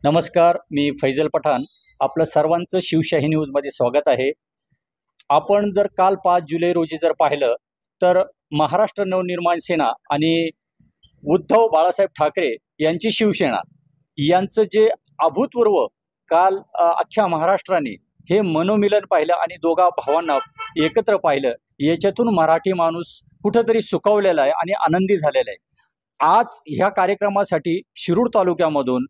नमस्कार, मी फैजल पठाण. आपलं सर्वांचं शिवशाही न्यूजमध्ये स्वागत आहे. आपण जर काल 5 जुलै रोजी जर पाहिलं तर महाराष्ट्र नवनिर्माण सेना आणि उद्धव बाळासाहेब ठाकरे यांची शिवसेना यांचं जे अभूतपूर्व काल अख्ख्या महाराष्ट्राने हे मनोमिलन पाहिलं आणि दोघा भावांना एकत्र पाहिलं. याच्यातून मराठी माणूस कुठंतरी सुखावलेला आहे आणि आनंदी झालेला आहे. आज ह्या कार्यक्रमासाठी शिरूर तालुक्यामधून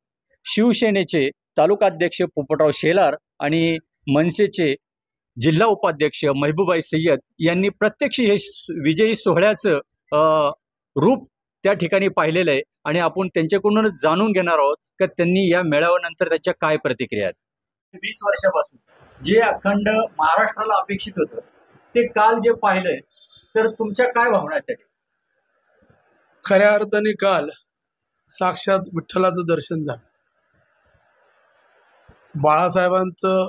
शिवसेनेचे तालुकाध्यक्ष पोपटराव शेलार आणि मनसेचे जिल्हा उपाध्यक्ष महबूबाई सय्यद यांनी प्रत्यक्ष हे विजयी सोहळ्याचं रूप त्या ठिकाणी पाहिलेलं आहे आणि आपण त्यांच्याकडूनच जाणून घेणार आहोत की त्यांनी या मेळाव्यानंतर त्याच्या काय प्रतिक्रिया आहेत. 20 वर्षापासून जे अखंड महाराष्ट्राला अपेक्षित होतं ते काल जे पाहिलंय तर तुमच्या काय भावना आहेत? खऱ्या अर्थाने काल साक्षात विठ्ठलाचं दर्शन झालं. बाळासाहेबांचं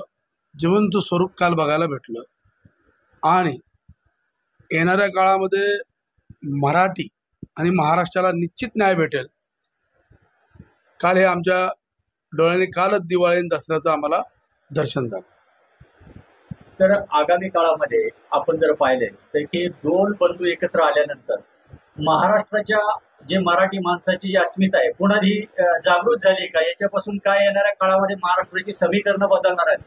जिवंत स्वरूप काल बघायला भेटलं आणि येणाऱ्या काळामध्ये मराठी आणि महाराष्ट्राला निश्चित न्याय भेटेल. काल हे आमच्या डोळ्याने कालच दिवाळी आणि दसऱ्याचं आम्हाला दर्शन झालं. तर आगामी काळामध्ये आपण जर पाहिले तर हे दोन बंधू एकत्र आल्यानंतर महाराष्ट्राच्या जे मराठी माणसाची जी अस्मिता आहे पुन्हा ही जागृत झाली का? याच्यापासून काय येणाऱ्या काळामध्ये महाराष्ट्राची समीकरणं बदलणार आहेत?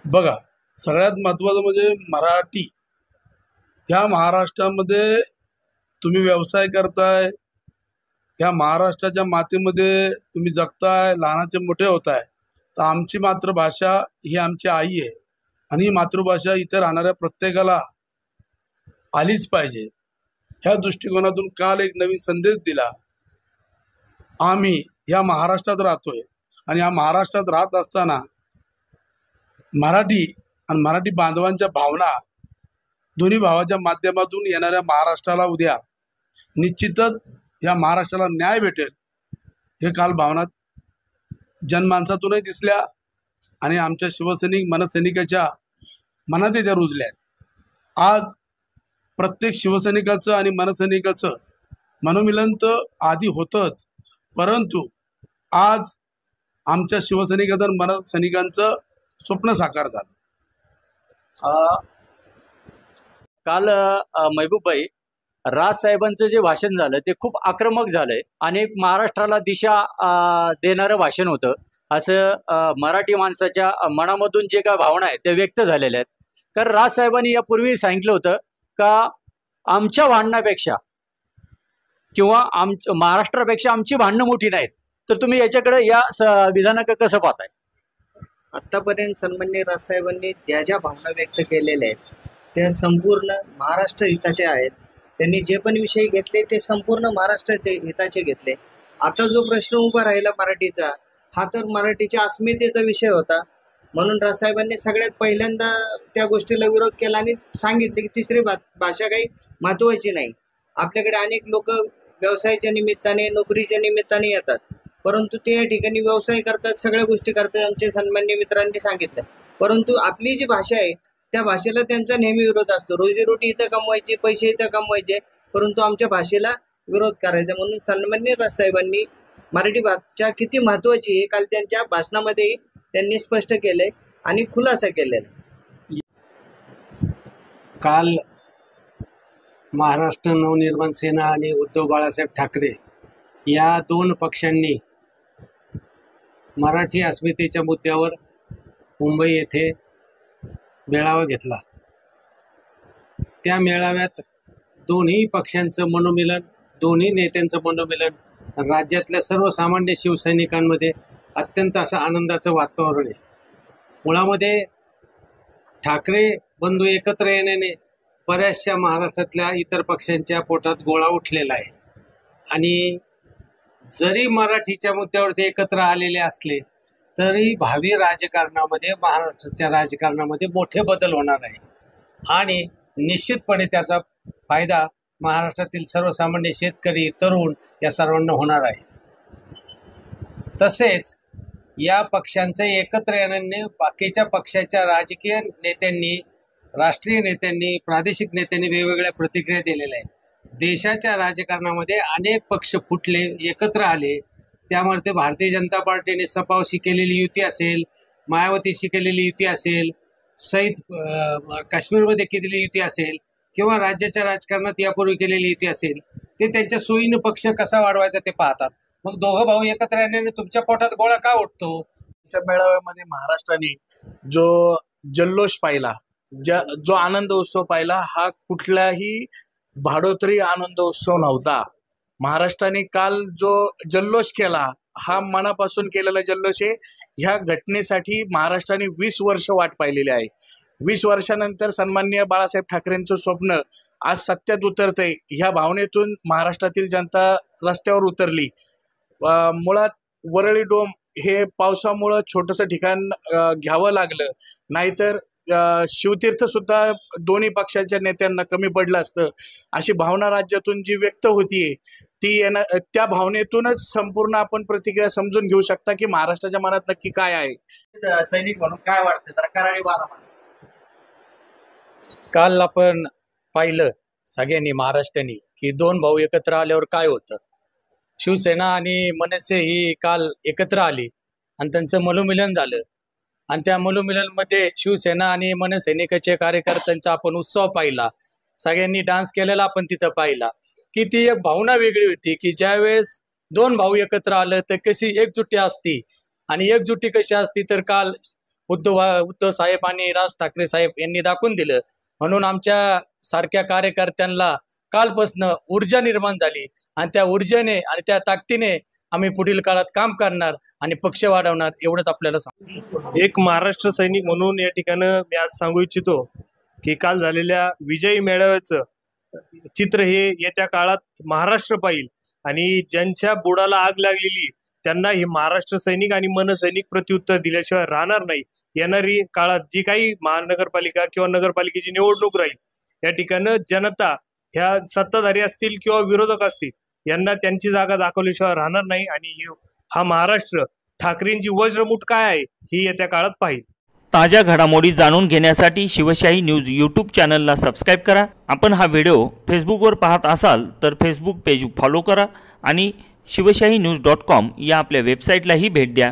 बघा, सगळ्यात महत्त्वाचं म्हणजे मराठी ह्या महाराष्ट्रामध्ये तुम्ही व्यवसाय करताय, ह्या महाराष्ट्राच्या मातीमध्ये तुम्ही जगताय, लहानाचे मोठे होताय, तर आमची मातृभाषा ही आमची आई आहे आणि ही मातृभाषा इथे राहणाऱ्या प्रत्येकाला आलीच पाहिजे. ह्या दृष्टिकोनातून काल एक नवीन संदेश दिला. आम्ही ह्या महाराष्ट्रात राहतोय आणि ह्या महाराष्ट्रात राहत असताना मराठी आणि मराठी बांधवांच्या भावना दोन्ही भावाच्या माध्यमातून येणाऱ्या महाराष्ट्राला उद्या निश्चितच ह्या महाराष्ट्राला न्याय भेटेल हे काल भावना जनमानसातूनही दिसल्या आणि आमच्या शिवसैनिक मनसैनिकाच्या मनातही त्या रुजल्या. आज प्रत्येक शिवसैनिकाचं आणि मनसैनिकाचं मनोमिलन तर आधी होतंच, परंतु आज आमच्या शिवसैनिकाचं आणि मनसैनिकांचं स्वप्न साकार झालं. काल महबूबाई राजसाहेबांचं जे भाषण झालं ते खूप आक्रमक झालंय आणि महाराष्ट्राला दिशा देणारं भाषण होतं असं मराठी माणसाच्या मनामधून जे काय भावना आहेत त्या व्यक्त झालेल्या आहेत. कारण राजसाहेबांनी यापूर्वी सांगितलं होतं का आमच्या भांडणापेक्षा किंवा महाराष्ट्रापेक्षा आमची भांडणं मोठी नाहीत. तर तुम्ही याच्याकडे या विधानाकडे कसं पाहताय? आतापर्यंत सन्माननीय राजसाहेबांनी ज्या ज्या भावना व्यक्त केलेल्या आहेत त्या संपूर्ण महाराष्ट्र हिताचे आहेत. त्यांनी जे पण विषय घेतले ते संपूर्ण महाराष्ट्राचे हिताचे घेतले. आता जो प्रश्न उभा राहिला मराठीचा, हा तर मराठीच्या अस्मितेचा विषय होता. म्हणून राजसाहेबांनी सगळ्यात पहिल्यांदा त्या गोष्टीला विरोध केला आणि सांगितले की तिसरी भाषा काही महत्त्वाची नाही. आपल्याकडे अनेक लोक व्यवसायाच्या निमित्ताने, नोकरीच्या निमित्ताने येतात, परंतु ते या ठिकाणी व्यवसाय करतात, सगळ्या गोष्टी करतात, आमच्या सन्माननीय मित्रांनी सांगितलं. परंतु आपली जी भाषा आहे त्या भाषेला त्यांचा नेहमी विरोध असतो. रोजीरोटी इथं कमवायची, पैसे इथं कमवायचे, परंतु आमच्या भाषेला विरोध करायचा. म्हणून सन्माननीय राजसाहेबांनी मराठी भाषा किती महत्त्वाची आहे काल त्यांच्या भाषणामध्ये त्यांनी स्पष्ट केले आणि खुलासा केलेला. काल महाराष्ट्र नवनिर्माण सेना आणि उद्धव बाळासाहेब ठाकरे या दोन पक्षांनी मराठी अस्मितेच्या मुद्द्यावर मुंबई येथे मेळावा घेतला. त्या मेळाव्यात दोन्ही पक्षांचं मनोमिलन, दोन्ही नेत्यांचं मनोमिलन, राज्यातल्या सर्वसामान्य शिवसैनिकांमध्ये अत्यंत असं आनंदाचं वातावरण आहे. मुळामध्ये ठाकरे बंधू एकत्र येण्याने बऱ्याचशा महाराष्ट्रातल्या इतर पक्षांच्या पोटात गोळा उठलेला आहे आणि जरी मराठीच्या मुद्द्यावर ते एकत्र आलेले असले तरी भावी राजकारणामध्ये, महाराष्ट्राच्या राजकारणामध्ये मोठे बदल होणार आहे आणि निश्चितपणे त्याचा फायदा महाराष्ट्रातील सर्वसामान्य शेतकरी, तरुण या सर्वांना होणार आहे. तसेच या पक्षांचे एकत्र येण्याने बाकीच्या पक्षाच्या राजकीय नेत्यांनी, राष्ट्रीय नेत्यांनी, प्रादेशिक नेत्यांनी वेगवेगळ्या प्रतिक्रिया दिलेल्या आहेत. देशाच्या राजकारणामध्ये अनेक पक्ष फुटले, एकत्र आले, त्यामध्ये भारतीय जनता पार्टीने सपावशी केलेली युती असेल, मायावतीशी केलेली युती असेल, सहित काश्मीरमध्ये केलेली युती असेल किंवा राज्याच्या राजकारणात यापूर्वी केलेली युती असेल, ते त्यांच्या सोयीनं पक्ष कसा वाढवायचा ते पाहतात. मग दोघं भाऊ एकत्र येण्याने तुमच्या पोटात गोळा का उठतो? च्या मेळाव्यामध्ये महाराष्ट्राने जो जल्लोष पाहिला, जो आनंद उत्सव पाहिला, हा कुठलाही भाडोत्री आनंद उत्सव नव्हता. महाराष्ट्राने काल जो जल्लोष केला हा मनापासून केलेला जल्लोष आहे. ह्या घटनेसाठी महाराष्ट्राने 20 वर्ष वाट पाहिलेली आहे. 20 वर्षानंतर सन्माननीय बाळासाहेब ठाकरेंचं स्वप्न आज सत्यात उतरतंय. ह्या भावनेतून महाराष्ट्रातील जनता रस्त्यावर उतरली. मुळात वरळी डोम हे पावसामुळं छोटंसं ठिकाण घ्यावं लागलं, नाहीतर शिवतीर्थ सुद्धा दोन्ही पक्षाच्या नेत्यांना कमी पडलं असतं. अशी भावना राज्यातून जी व्यक्त होतीये ती त्या भावनेतूनच संपूर्ण आपण प्रतिक्रिया समजून घेऊ शकता की महाराष्ट्राच्या मनात नक्की काय आहे. सैनिक म्हणून काय वाटतं जरा करारी बारा? काल आपण पाहिलं सगळ्यांनी महाराष्ट्राने की दोन भाऊ एकत्र आल्यावर काय होतं. शिवसेना आणि मनसे ही काल एकत्र आली आणि त्यांचं मनोमिलन झालं आणि त्या मनोमिलनमध्ये शिवसेना आणि मनसैनिकाचे कार्यकर्त्यांचा आपण उत्सव पाहिला. सगळ्यांनी डान्स केलेला आपण तिथं पाहिला की ती एक भावना वेगळी होती की ज्यावेळेस दोन भाऊ एकत्र आलं तर कशी एकजुटी असती. आणि एकजुटी कशी असती तर काल उद्धव साहेब आणि राज ठाकरे साहेब यांनी दाखवून दिलं. म्हणून आमच्या सारख्या कार्यकर्त्यांना कालपासनं ऊर्जा निर्माण झाली आणि त्या ऊर्जेने आणि त्या ताकदीने आम्ही पुढील काळात काम करणार आणि पक्ष वाढवणार एवढंच आपल्याला सांगतो. एक महाराष्ट्र सैनिक म्हणून या ठिकाणी मी आज सांगू इच्छितो की काल झालेल्या विजयी मेळाव्याचं चित्र हे येत्या काळात महाराष्ट्र पाहिल आणि ज्यांच्या बुडाला आग लागलेली त्यांना हे महाराष्ट्र सैनिक आणि मनसैनिक प्रत्युत्तर दिल्याशिवाय राहणार नाही. येणारी काळात जी काही महानगरपालिका किंवा नगरपालिकेची निवडणूक राहील या ठिकाणी जनता ह्या सत्ताधारी असतील किंवा विरोधक असतील यांना त्यांची जागा दाखवल्याशिवाय राहणार नाही. आणि हा महाराष्ट्र ठाकरेंची वज्रमुठ काय आहे ही येत्या काळात पाहिल. ताज्या घडामोडी जाणून घेण्यासाठी शिवशाही न्यूज यूट्यूब चॅनलला सबस्क्राईब करा. आपण हा व्हिडिओ फेसबुकवर पाहत असाल तर फेसबुक पेज फॉलो करा आणि शिवशाही न्यूज.com या आपल्या वेबसाईटलाही भेट द्या.